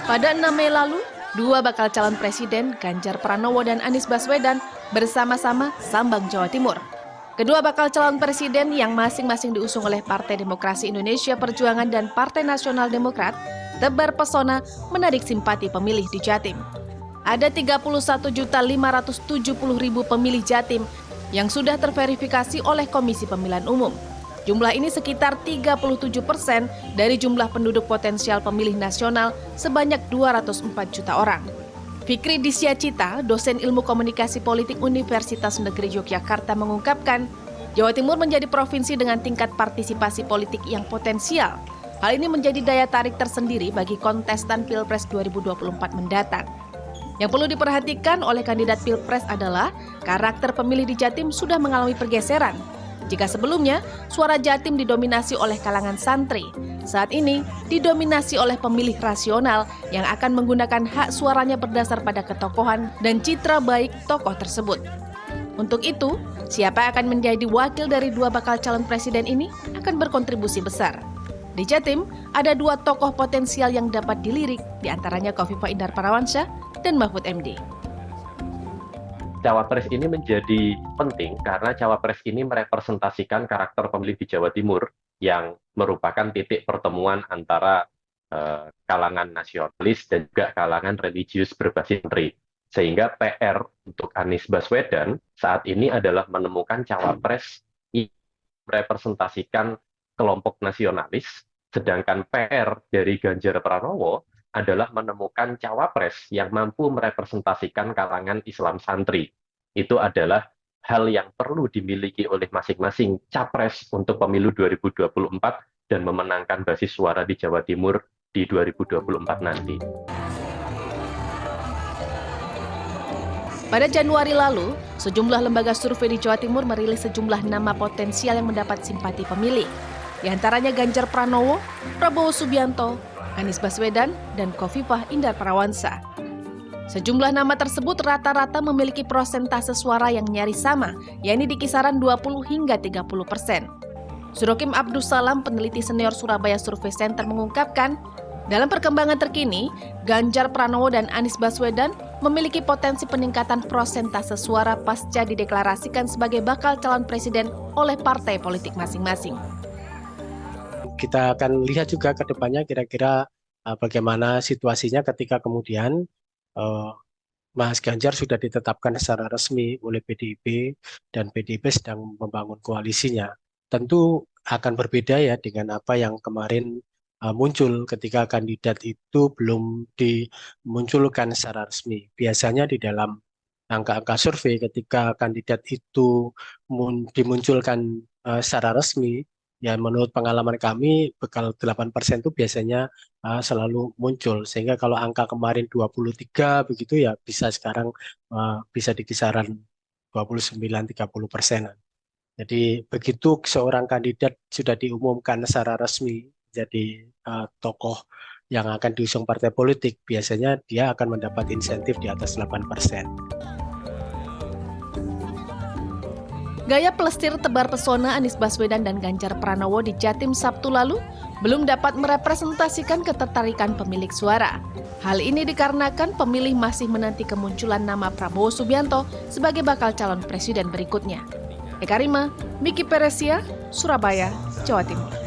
Pada 6 Mei lalu, dua bakal calon presiden Ganjar Pranowo dan Anies Baswedan bersama-sama sambang Jawa Timur. Kedua bakal calon presiden yang masing-masing diusung oleh Partai Demokrasi Indonesia Perjuangan dan Partai Nasional Demokrat tebar pesona menarik simpati pemilih di Jatim. Ada 31.570.000 pemilih Jatim yang sudah terverifikasi oleh Komisi Pemilihan Umum. Jumlah ini sekitar 37% dari jumlah penduduk potensial pemilih nasional sebanyak 204 juta orang. Fikri Disyacita, dosen ilmu komunikasi politik Universitas Negeri Yogyakarta mengungkapkan, Jawa Timur menjadi provinsi dengan tingkat partisipasi politik yang potensial. Hal ini menjadi daya tarik tersendiri bagi kontestan Pilpres 2024 mendatang. Yang perlu diperhatikan oleh kandidat Pilpres adalah karakter pemilih di Jatim sudah mengalami pergeseran. Jika sebelumnya, suara Jatim didominasi oleh kalangan santri, saat ini didominasi oleh pemilih rasional yang akan menggunakan hak suaranya berdasar pada ketokohan dan citra baik tokoh tersebut. Untuk itu, siapa yang akan menjadi wakil dari dua bakal calon presiden ini akan berkontribusi besar. Di Jatim, ada dua tokoh potensial yang dapat dilirik, diantaranya Khofifah Indar Parawansyah dan Mahfud MD. Cawapres ini menjadi penting karena Cawapres ini merepresentasikan karakter pemilih di Jawa Timur yang merupakan titik pertemuan antara kalangan nasionalis dan juga kalangan religius berbasis santri. Sehingga PR untuk Anies Baswedan saat ini adalah menemukan Cawapres yang merepresentasikan kelompok nasionalis, sedangkan PR dari Ganjar Pranowo adalah menemukan Cawapres yang mampu merepresentasikan kalangan Islam santri. Itu adalah hal yang perlu dimiliki oleh masing-masing Capres untuk pemilu 2024 dan memenangkan basis suara di Jawa Timur di 2024 nanti. Pada Januari lalu, sejumlah lembaga survei di Jawa Timur merilis sejumlah nama potensial yang mendapat simpati pemilih. Di antaranya Ganjar Pranowo, Prabowo Subianto, Anies Baswedan, dan Khofifah Indar Parawansyah. Sejumlah nama tersebut rata-rata memiliki persentase suara yang nyaris sama, yakni di kisaran 20 hingga 30%. Surokim Abdussalam, peneliti senior Surabaya Survey Center mengungkapkan, dalam perkembangan terkini, Ganjar Pranowo dan Anies Baswedan memiliki potensi peningkatan persentase suara pasca dideklarasikan sebagai bakal calon presiden oleh partai politik masing-masing. Kita akan lihat juga ke depannya kira-kira bagaimana situasinya ketika kemudian Mas Ganjar sudah ditetapkan secara resmi oleh PDIP dan PDIP sedang membangun koalisinya. Tentu akan berbeda ya dengan apa yang kemarin muncul ketika kandidat itu belum dimunculkan secara resmi. Biasanya di dalam angka-angka survei ketika kandidat itu dimunculkan secara resmi, ya menurut pengalaman kami bekal 8% itu biasanya selalu muncul. Sehingga kalau angka kemarin 23 begitu ya bisa sekarang bisa di kisaran 29-30%. Jadi begitu seorang kandidat sudah diumumkan secara resmi jadi tokoh yang akan diusung partai politik, biasanya dia akan mendapat insentif di atas 8%. Gaya plestir tebar pesona Anies Baswedan dan Ganjar Pranowo di Jatim Sabtu lalu belum dapat merepresentasikan ketertarikan pemilik suara. Hal ini dikarenakan pemilih masih menanti kemunculan nama Prabowo Subianto sebagai bakal calon presiden berikutnya. Eka Rima, Miki Peresia, Surabaya, Jawa Timur.